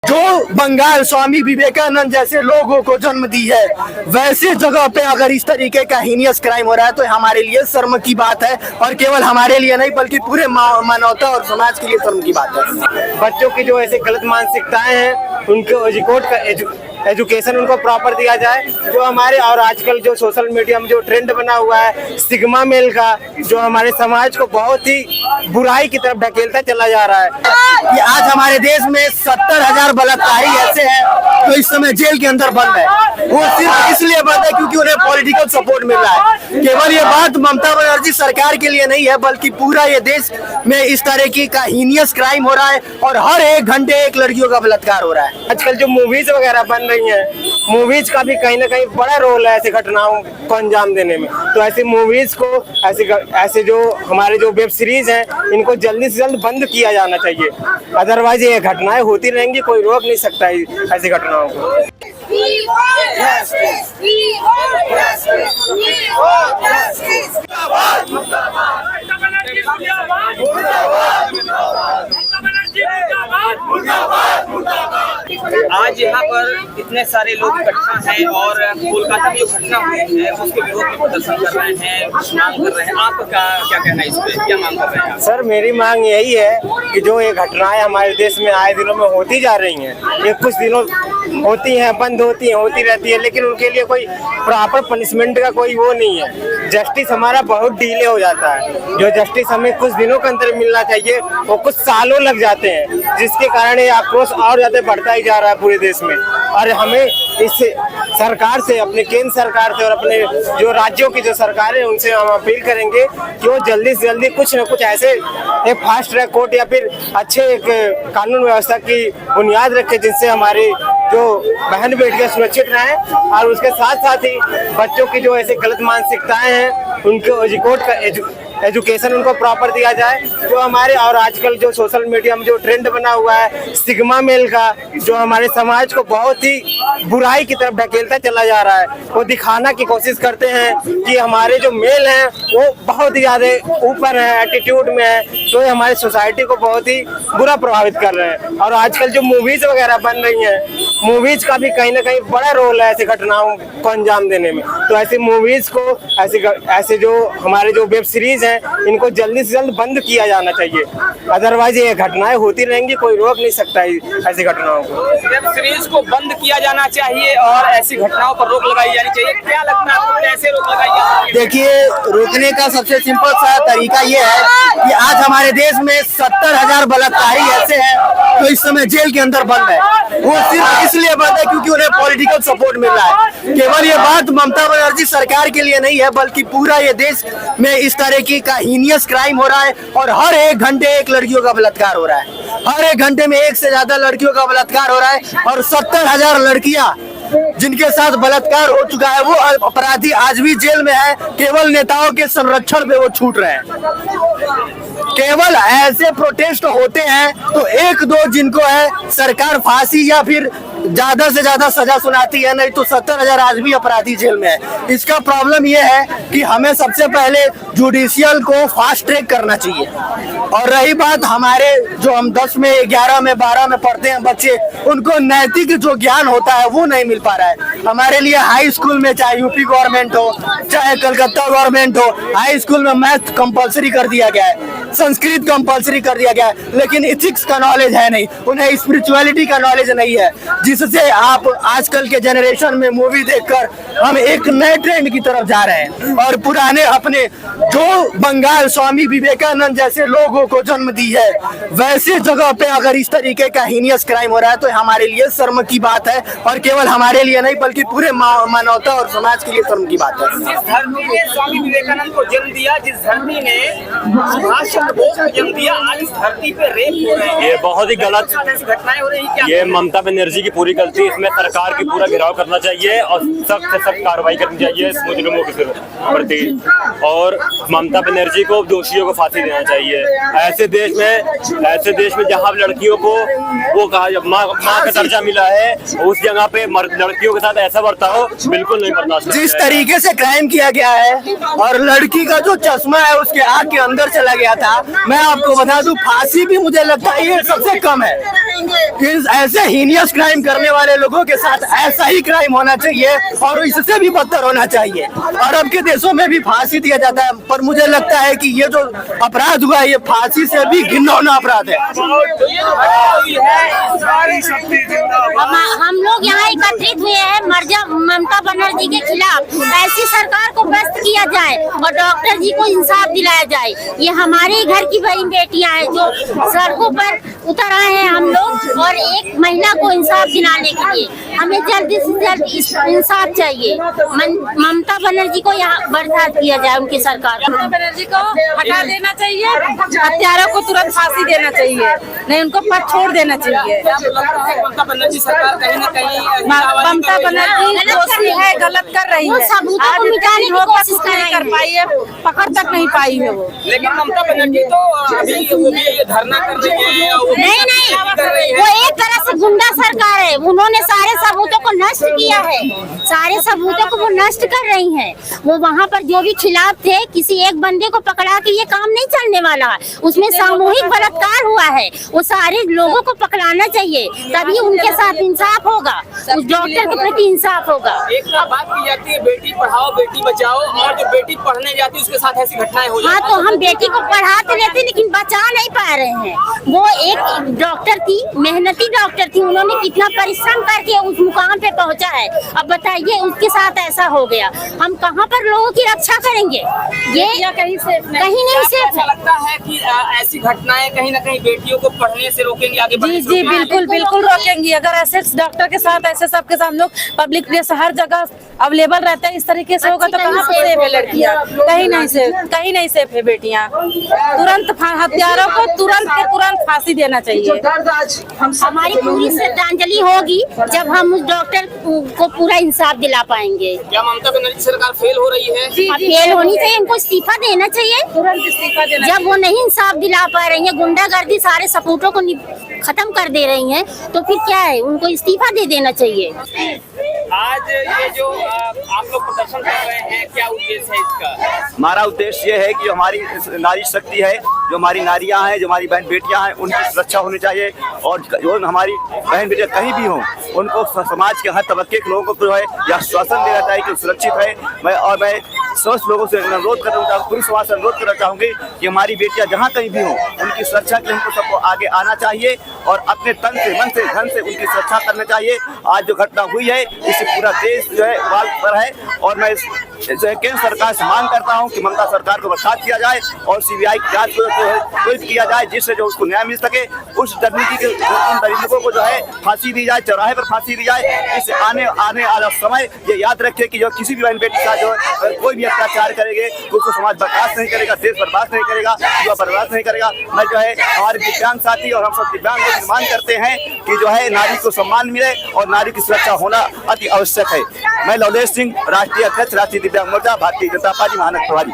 जो बंगाल स्वामी विवेकानंद जैसे लोगों को जन्म दी है, वैसे जगह पे अगर इस तरीके का हीनियस क्राइम हो रहा है तो हमारे लिए शर्म की बात है। और केवल हमारे लिए नहीं बल्कि पूरे मानवता और समाज के लिए शर्म की बात है। बच्चों की जो ऐसे गलत मानसिकताएं हैं उनको एजुकेशन उनको प्रॉपर दिया जाए। जो हमारे और आजकल जो सोशल मीडिया में जो ट्रेंड बना हुआ है सिग्मा मेल का, जो हमारे समाज को बहुत ही बुराई की तरफ ढकेलता चला जा रहा है। कि आज हमारे देश में 70,000 बलात्कारी ऐसे हैं जो इस समय जेल के अंदर बंद है। वो सिर्फ इसलिए बंद है क्योंकि उन्हें पॉलिटिकल सपोर्ट मिल रहा है। केवल ये बात ममता बनर्जी सरकार के लिए नहीं है बल्कि पूरा ये देश में इस तरह की का हीनियस क्राइम हो रहा है और हर एक घंटे एक लड़कियों का बलात्कार हो रहा है। आजकल जो मूवीज वगैरह बन रही हैं, मूवीज का भी कहीं ना कहीं बड़ा रोल है ऐसी घटनाओं को अंजाम देने में। तो ऐसी मूवीज को ऐसे जो हमारे जो वेब सीरीज हैं इनको जल्दी से जल्द बंद किया जाना चाहिए। अदरवाइज ये घटनाएं होती रहेंगी, कोई रोक नहीं सकता ऐसी घटनाओं को। आज यहाँ पर इतने सारे लोग इकट्ठा हैं और कोलकाता में जो घटना हुई है उसके विरोध में प्रदर्शन कर रहे हैं, मांग कर रहे हैं। आपका क्या कहना है इस पे, क्या मांग कर रहे हैं? सर मेरी मांग यही है कि जो ये घटनाएं हमारे देश में आए दिनों में होती जा रही हैं, ये कुछ दिनों होती हैं, बंद होती हैं, होती रहती है, लेकिन उनके लिए कोई प्रॉपर पनिशमेंट का कोई वो नहीं है। जस्टिस हमारा बहुत डिले हो जाता है। जो जस्टिस हमें कुछ दिनों के अंदर मिलना चाहिए वो कुछ सालों लग जाते हैं, जिसके कारण ये आक्रोश और ज्यादा बढ़ता ही जा रहा है पूरे देश में। और हमें इस सरकार से, अपने केंद्र सरकार से और अपने जो राज्यों की जो सरकारें उनसे हम अपील करेंगे कि वो जल्दी से जल्दी कुछ न कुछ ऐसे एक फास्ट ट्रैक कोर्ट या फिर अच्छे एक कानून व्यवस्था की बुनियाद रखे जिससे हमारी जो बहन बेटियां सुरक्षित रहें। और उसके साथ साथ ही बच्चों की जो ऐसे गलत मानसिकताएं हैं उनको एजुकेशन उनको प्रॉपर दिया जाए। जो हमारे और आजकल जो सोशल मीडिया में जो ट्रेंड बना हुआ है सिग्मा मेल का, जो हमारे समाज को बहुत ही बुराई की तरफ ढकेलता चला जा रहा है। वो दिखाना की कोशिश करते हैं कि हमारे जो मेल हैं वो बहुत ही ज्यादा ऊपर है, एटीट्यूड में है, तो ये हमारी सोसाइटी को बहुत ही बुरा प्रभावित कर रहे हैं। और आजकल जो मूवीज वगैरह बन रही हैं, मूवीज का भी कहीं ना कहीं बड़ा रोल है ऐसी घटनाओं को अंजाम देने में। तो ऐसी मूवीज को ऐसे जो हमारे जो वेब सीरीज इनको जल्दी से जल्द बंद किया जाना चाहिए। अदरवाइज ये घटनाएं होती रहेंगी, कोई रोक नहीं सकता ऐसी घटनाओं को। वेब सीरीज को बंद किया जाना चाहिए और ऐसी घटनाओं पर रोक लगाई जानी चाहिए। क्या लगता है आपको, कैसे रोक लगाई जाती है? देखिए, रोकने का सबसे सिंपल सा तरीका ये है कि आज हमारे देश में 70,000 बलात्कारी ऐसे हैं जो इस समय जेल के अंदर बंद है। वो सिर्फ इसलिए बंद है क्योंकि उन्हें पॉलिटिकल सपोर्ट मिल रहा है। केवल ये बात ममता बनर्जी सरकार के लिए नहीं है बल्कि पूरा ये देश में इस तरह की का हीनियस क्राइम हो रहा है और हर एक घंटे एक लड़कियों का बलात्कार हो रहा है। हर एक घंटे में एक से ज्यादा लड़कियों का बलात्कार हो रहा है और 70,000 लड़कियां जिनके साथ बलात्कार हो चुका है वो अपराधी आज भी जेल में है। केवल नेताओं के संरक्षण पे वो छूट रहे हैं। केवल ऐसे प्रोटेस्ट होते हैं तो एक दो जिनको है सरकार फांसी या फिर ज्यादा से ज्यादा सजा सुनाती है, नहीं तो 70,000 आज भी अपराधी जेल में है। इसका प्रॉब्लम यह है कि हमें सबसे पहले जुडिशियल को फास्ट ट्रैक करना चाहिए। और रही बात हमारे जो हम 10 में 11 में 12 में पढ़ते हैं बच्चे, उनको नैतिक जो ज्ञान होता है वो नहीं मिल पा रहा है। हमारे लिए हाई स्कूल में चाहे यूपी गवर्नमेंट हो चाहे कलकत्ता गवर्नमेंट हो, हाई स्कूल में मैथ कंपलसरी कर दिया गया है, संस्कृत कंपलसरी कर दिया गया है, लेकिन इथिक्स का नॉलेज है नहीं, उन्हें स्पिरिचुअलिटी का नॉलेज नहीं है। जिससे आप आजकल के जनरेशन में मूवी देखकर हम एक नए ट्रेंड की तरफ जा रहे हैं और पुराने अपने जो बंगाल स्वामी विवेकानंद जैसे लोगों को जन्म दी है, वैसे जगह पे अगर इस तरीके का हीनियस क्राइम हो रहा है तो हमारे लिए शर्म की बात है। और केवल हमारे लिए नहीं बल्कि पूरे मानवता और समाज के लिए शर्म की बात है। जिस धरती ने स्वामी विवेकानंद को जन्म दिया, जिस धरती ने सुभाष चंद्र बोस को जन्म दिया, आज इस धरती पे रेप हो रहे हैं। ये बहुत ही गलत घटनाएं हो रही है। ये ममता बनर्जी की पूरी गलती, इसमें सरकार की पूरा घेराव करना चाहिए और सख्त से सख्त कार्रवाई करनी चाहिए इस मुजरिमों के प्रति, और ममता बनर्जी को दोषियों को फांसी देना चाहिए। ऐसे देश में जहाँ लड़कियों को वो कहा माँ का दर्जा मिला है, उस जगह पे लड़कियों के साथ ऐसा बर्ताव बिल्कुल नहीं बर्दाश्त। जिस तरीके से क्राइम किया गया है और लड़की का जो चश्मा है उसके आँख के अंदर चला गया था, मैं आपको बता दूं फांसी भी मुझे लगता है ये सबसे कम है। ऐसे हीनियस क्राइम करने वाले लोगों के साथ ऐसा ही क्राइम होना चाहिए और इससे भी बदतर होना चाहिए। अरब के देशों में भी फांसी दिया जाता है, पर मुझे लगता है कि ये जो अपराध हुआ है ये फांसी से भी घिनौना अपराध है। हम लोग यहाँ एकत्रित हुए हैं ममता बनर्जी के खिलाफ। ऐसी सरकार को बस्त किया जाए और डॉक्टर जी को इंसाफ दिलाया जाए। ये हमारे घर की बहन बेटियां हैं जो सड़कों पर उतर आए हैं हम लोग, और एक महिला को इंसाफ दिलाने के लिए हमें जल्दी से जल्द इंसाफ चाहिए। ममता बनर्जी को यहाँ बर्खास्त किया जाए, उनकी सरकार ममता बनर्जी को हटा देना चाहिए, हत्यारों को तुरंत फांसी देना चाहिए, नहीं उनको पद छोड़ देना चाहिए। ममता बनर्जी सरकार कहीं न कहीं ममता बनर्जी दोषी है, गलत कर रही है, सबूतों को मिटाने की कोशिश नहीं कर पाई है, पकड़ तक नहीं पाई है वो। लेकिन ममता बनर्जी तो अभी वो भी ये धरना कर रही है। नहीं, वो एक तरह से गुंडा सरकार है। उन्होंने सारे सबूतों को नष्ट किया है, सारे सबूतों को वो नष्ट कर रही हैं। वो वहाँ पर जो भी खिलाफ थे, किसी एक बंदे को पकड़ा के ये काम नहीं चलने वाला है। उसमें सामूहिक बलात्कार हुआ है, वो सारे लोगों को पकड़ाना चाहिए, तभी उनके साथ इंसाफ होगा, उस डॉक्टर के प्रति इंसाफ होगा। एक बात की जाती है बेटी पढ़ाओ बेटी बचाओ, और जो बेटी पढ़ने जाती है उसके साथ ऐसी घटनाएं हो जाती हाँ, तो हम बेटी को पढ़ा तो लेते लेकिन बचा नहीं पा रहे हैं। वो एक डॉक्टर थी, मेहनती डॉक्टर थी, उन्होंने कितना परिश्रम करके उस मुकाम पे पहुंचा है। अब बताइए उसके साथ ऐसा हो गया, हम कहाँ पर लोगों की रक्षा करेंगे? ये कहीं नहीं सेफ है। लगता है कि ऐसी घटनाएं कहीं न कहीं बेटियों को पढ़ने से रोकेंगी, आगे बढ़ने से जी बिल्कुल रोकेंगी। अगर ऐसे डॉक्टर के साथ ऐसे सबके साथ लोग पब्लिक प्लेस हर जगह अवेलेबल रहता है, इस तरीके से होगा तो कहाँ से सेफ है लड़कियाँ? कहीं नहीं सेफ है बेटियाँ। तुरंत हत्यारों को तुरंत फांसी देना चाहिए। हमारी पूरी श्रद्धांजलि होगी जब हम उस डॉक्टर को पूरा इंसाफ दिला पाएंगे। क्या ममता बनर्जी सरकार फेल हो रही है? फेल होनी चाहिए, उनको इस्तीफा देना चाहिए, तुरंत इस्तीफा देना। जब वो नहीं इंसाफ दिला पा रही है, गुंडागर्दी सारे सपूतों को खत्म कर दे रही हैं, तो फिर क्या है, उनको इस्तीफा दे देना चाहिए। आज ये जो आप लोग प्रदर्शन कर रहे हैं, क्या उद्देश्य है इसका? हमारा उद्देश्य ये है कि जो हमारी नारी शक्ति है, जो हमारी नारियां हैं, जो हमारी बहन बेटियां हैं, उनकी सुरक्षा होनी चाहिए। और जो हमारी बहन बेटियां कहीं भी हों, उनको समाज के हर तबके के लोगों को जो है यह आश्वासन देना चाहिए कि सुरक्षित है। मैं समस्त लोगों से अनुरोध करना चाहूँ, पूरी समाज से अनुरोध करना चाहूँगी कि हमारी बेटियां जहाँ कहीं भी हों, उनकी सुरक्षा के लिए हमको सबको आगे आना चाहिए और अपने तन से मन से धन से उनकी सुरक्षा करना चाहिए। आज जो घटना हुई है इससे पूरा देश जो है उबाल पर है, और मैं केंद्र सरकार से मांग करता हूं कि ममता सरकार को बर्खास्त किया जाए और सीबीआई की जांच को त्वरित किया जाए, जिससे जो उसको न्याय मिल सके। उस दुर्नीति के उन दरिंदों को जो है फांसी दी जाए, चौराहे पर फांसी दी जाए। इससे आने वाला समय ये याद रखे कि जो किसी भी बहन बेटी का जो कोई भी अत्याचार करेंगे तो उसको समाज बर्दाश्त नहीं करेगा, देश बर्दाश्त नहीं करेगा, युवा बर्दाश्त नहीं करेगा। मैं जो है हमारे दिव्यांग साथी और हम सब दिव्यांग लोग मांग करते हैं कि जो है नारी को सम्मान मिले और नारी की सुरक्षा होना अति आवश्यक है। मैं लवलेश सिंह, राष्ट्रीय अध्यक्ष, राष्ट्रीय दिव्यांग मोर्चा, भारतीय जनता पार्टी महानगर प्रभारी।